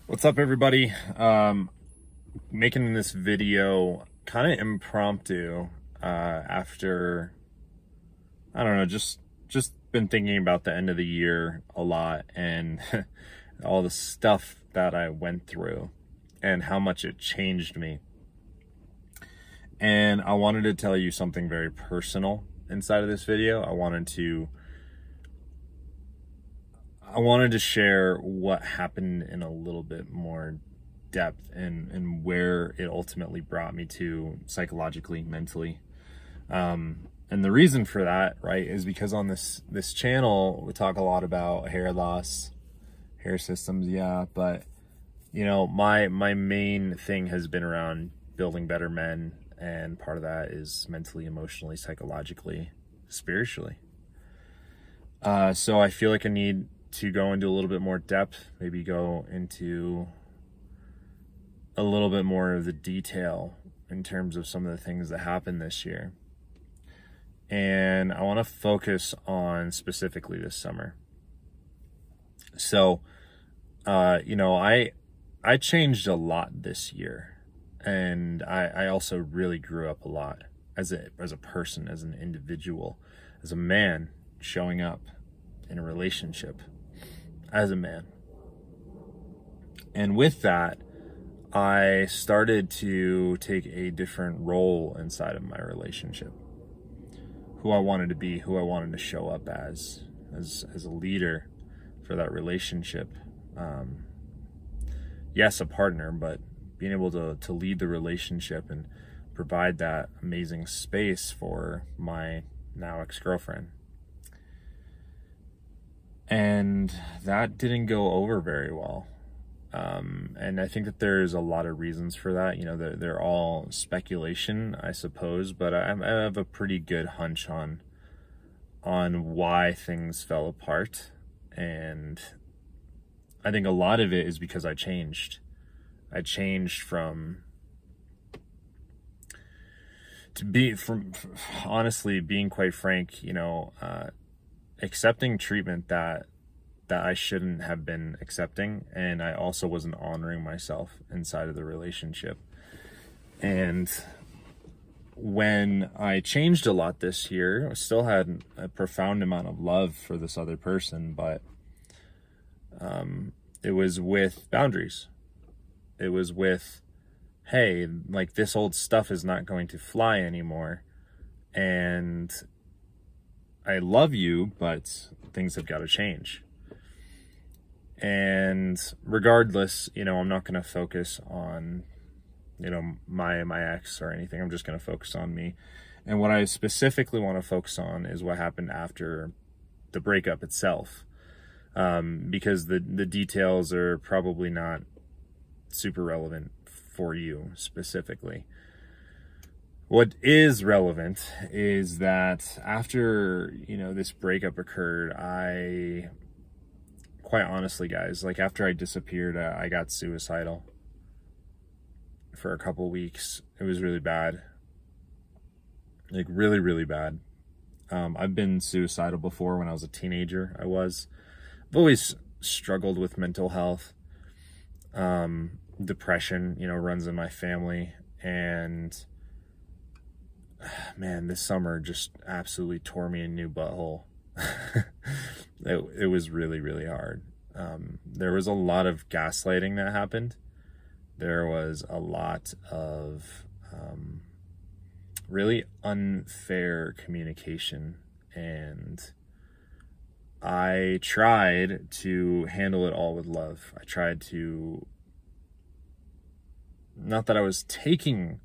What's up, everybody? Making this video kind of impromptu after, I don't know, just been thinking about the end of the year a lot and all the stuff that I went through and how much it changed me. And I wanted to tell you something very personal inside of this video. I wanted to share what happened in a little bit more depth and where it ultimately brought me to psychologically, mentally. And the reason for that, right, is because on this channel, we talk a lot about hair loss, hair systems, yeah, but you know, my main thing has been around building better men, and part of that is mentally, emotionally, psychologically, spiritually. So I feel like I need to go into a little bit more depth, maybe go into a little bit more of the detail in terms of some of the things that happened this year. And I want to focus on specifically this summer. So, you know, I changed a lot this year, and I also really grew up a lot as a person, as an individual, as a man showing up in a relationship as a man. And with that, I started to take a different role inside of my relationship. Who I wanted to be, who I wanted to show up as a leader for that relationship. Yes, a partner, but being able to lead the relationship and provide that amazing space for my now ex-girlfriend. And that didn't go over very well. And I think that there's a lot of reasons for that. You know, they're all speculation, I suppose, but I have a pretty good hunch on why things fell apart. And I think a lot of it is because I changed. I changed from honestly, being quite frank, you know, accepting treatment that I shouldn't have been accepting, and I also wasn't honoring myself inside of the relationship. And when I changed a lot this year, I still had a profound amount of love for this other person, but it was with boundaries. It was with, hey, like, this old stuff is not going to fly anymore, and I love you, but things have got to change. And regardless, you know, I'm not going to focus on, you know, my ex or anything. I'm just going to focus on me. And what I specifically want to focus on is what happened after the breakup itself. Because the details are probably not super relevant for you specifically. What is relevant is that after, you know, this breakup occurred, I, quite honestly, guys, like, after I disappeared, I got suicidal for a couple weeks. It was really bad. Like, really, really bad. I've been suicidal before when I was a teenager. I've always struggled with mental health. Depression, you know, runs in my family. And man, this summer just absolutely tore me a new butthole. It was really, really hard. There was a lot of gaslighting that happened. There was a lot of really unfair communication, and I tried to handle it all with love. I tried to, not that I was taking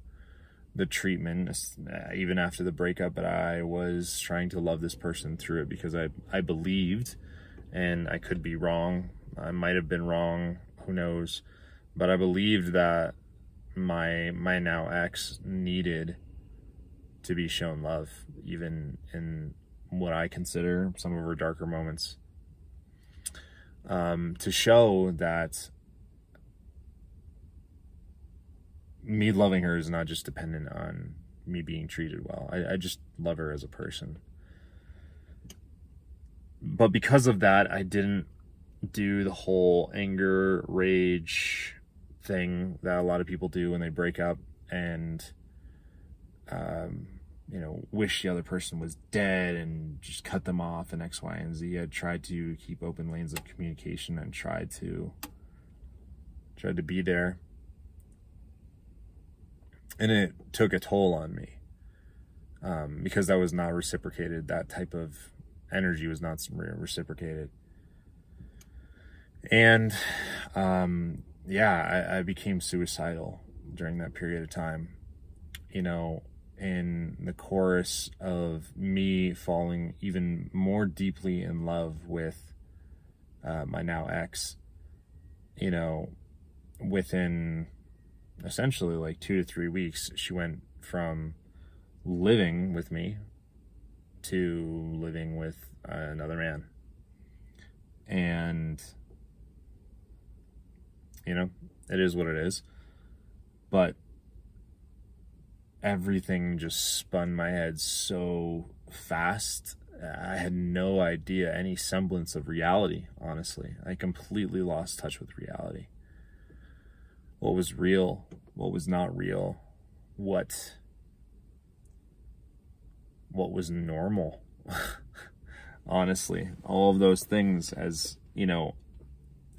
the treatment even after the breakup, but I was trying to love this person through it, because I believed, and I could be wrong, I might have been wrong, who knows, but I believed that my now ex needed to be shown love, even in what I consider some of her darker moments, to show that me loving her is not just dependent on me being treated well. I just love her as a person. But because of that, I didn't do the whole anger, rage thing that a lot of people do when they break up, and you know, wish the other person was dead and just cut them off and X, Y, and Z. I tried to keep open lanes of communication and tried to be there. And it took a toll on me, because that was not reciprocated. That type of energy was not reciprocated. And yeah, I became suicidal during that period of time. You know, in the chorus of me falling even more deeply in love with my now ex, you know, within essentially like 2 to 3 weeks, she went from living with me to living with another man. And, you know, it is what it is. But everything just spun my head so fast. I had no idea, any semblance of reality, honestly. I completely lost touch with reality. What was real, what was not real, what was normal. Honestly, all of those things, as you know,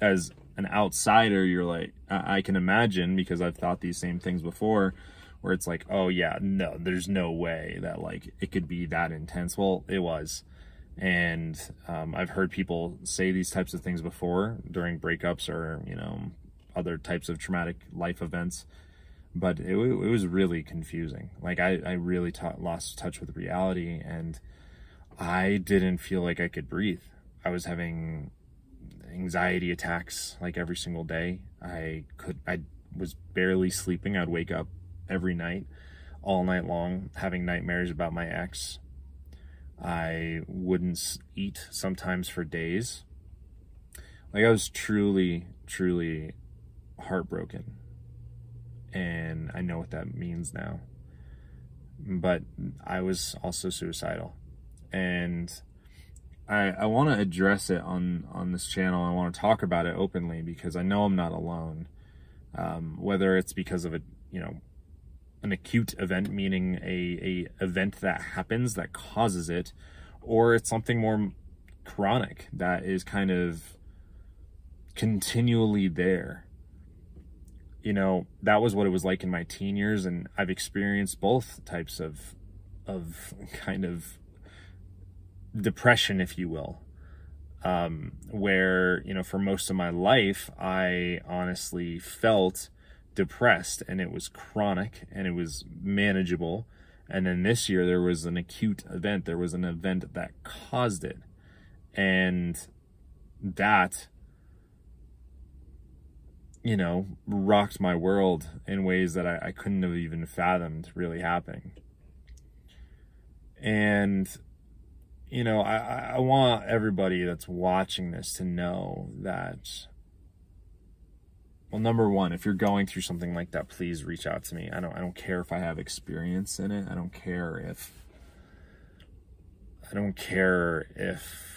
as an outsider, you're like, I can imagine, because I've thought these same things before, where it's like, oh yeah, no, there's no way that like it could be that intense. Well, it was. And I've heard people say these types of things before during breakups or, you know, other types of traumatic life events, but it was really confusing. Like I really lost touch with reality, and I didn't feel like I could breathe. I was having anxiety attacks like every single day. I was barely sleeping. I'd wake up every night, all night long, having nightmares about my ex. I wouldn't eat sometimes for days. Like I was truly, truly heartbroken. And I know what that means now. But I was also suicidal. And I want to address it on this channel. I want to talk about it openly because I know I'm not alone. Whether it's because of an acute event, meaning a event that happens that causes it, or it's something more chronic that is kind of continually there. You know, that was what it was like in my teen years, and I've experienced both types of kind of depression, if you will, where, you know, for most of my life, I honestly felt depressed, and it was chronic and it was manageable. And then this year there was an acute event. There was an event that caused it, and that, you know, rocked my world in ways that I couldn't have even fathomed really happening. And, you know, I want everybody that's watching this to know that, well, number one, if you're going through something like that, please reach out to me. I don't care if I have experience in it. I don't care if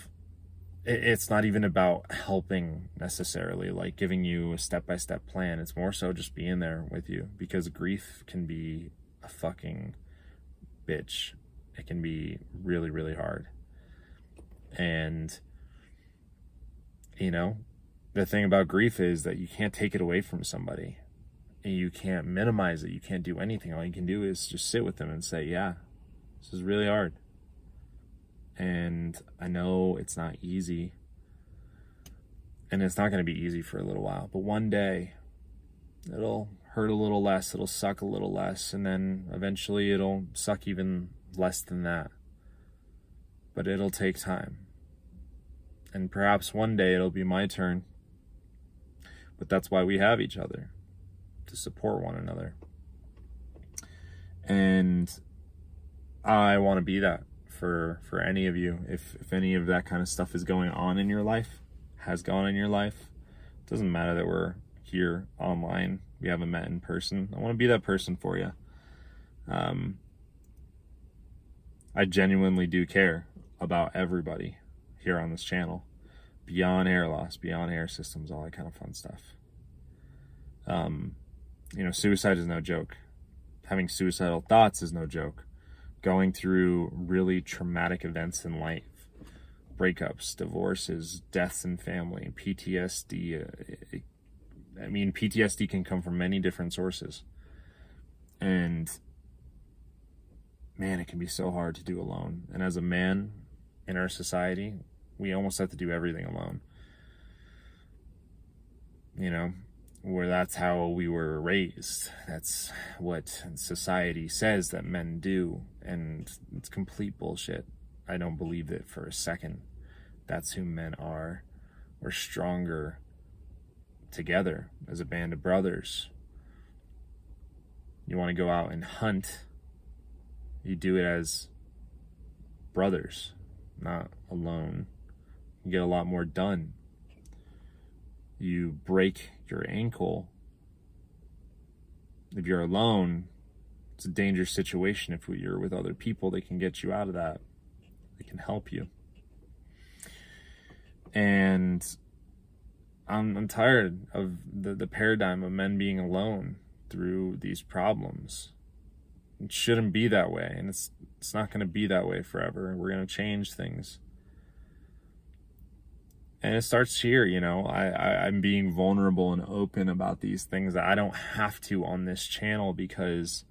it's not even about helping necessarily, like giving you a step-by-step plan. It's more so just being there with you, because grief can be a fucking bitch. It can be really, really hard. And, you know, the thing about grief is that you can't take it away from somebody. You can't minimize it. You can't do anything. All you can do is just sit with them and say, yeah, this is really hard. And I know it's not easy. And it's not going to be easy for a little while. But one day, it'll hurt a little less. It'll suck a little less. And then eventually it'll suck even less than that. But it'll take time. And perhaps one day it'll be my turn. But that's why we have each other, to support one another. And I want to be that for any of you. If any of that kind of stuff is going on in your life, has gone in your life, it doesn't matter that we're here online, we haven't met in person. I want to be that person for you. I genuinely do care about everybody here on this channel, beyond hair loss, beyond hair systems, all that kind of fun stuff. You know, suicide is no joke. Having suicidal thoughts is no joke. Going through really traumatic events in life, breakups, divorces, deaths in family, PTSD. I mean, PTSD can come from many different sources. And man, it can be so hard to do alone. And as a man in our society, we almost have to do everything alone. You know, where that's how we were raised. That's what society says that men do. And it's complete bullshit. I don't believe it for a second. That's who men are. We're stronger together as a band of brothers. You want to go out and hunt, you do it as brothers, not alone. You get a lot more done. You break your ankle. If you're alone, it's a dangerous situation. If you're with other people, they can get you out of that. They can help you. And I'm tired of the paradigm of men being alone through these problems. It shouldn't be that way, and it's not going to be that way forever. We're going to change things. And it starts here, you know. I'm being vulnerable and open about these things that I don't have to on this channel, because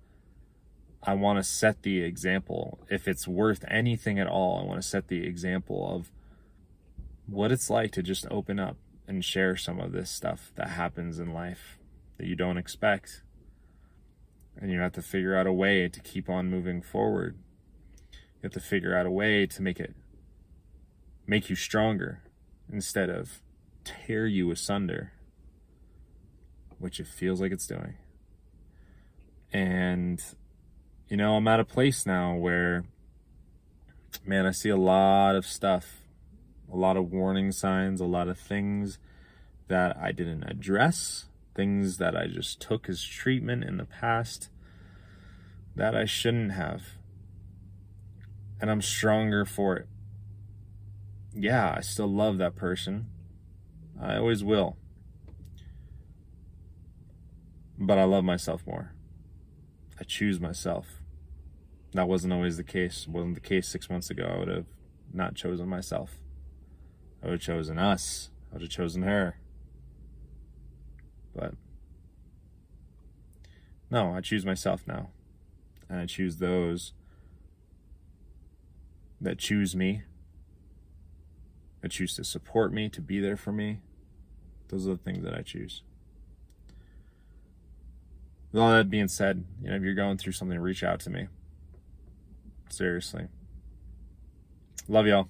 I want to set the example. If it's worth anything at all, I want to set the example of what it's like to just open up and share some of this stuff that happens in life that you don't expect. And you have to figure out a way to keep on moving forward. You have to figure out a way to make you stronger instead of tear you asunder, which it feels like it's doing. And, you know, I'm at a place now where, man, I see a lot of stuff, a lot of warning signs, a lot of things that I didn't address, things that I just took as treatment in the past that I shouldn't have. And I'm stronger for it. Yeah, I still love that person. I always will. But I love myself more. I choose myself. That wasn't always the case. It wasn't the case 6 months ago. I would have not chosen myself. I would have chosen us. I would have chosen her. But no, I choose myself now. And I choose those that choose me, that choose to support me, to be there for me. Those are the things that I choose. With all that being said, you know, if you're going through something, reach out to me. Seriously. Love y'all.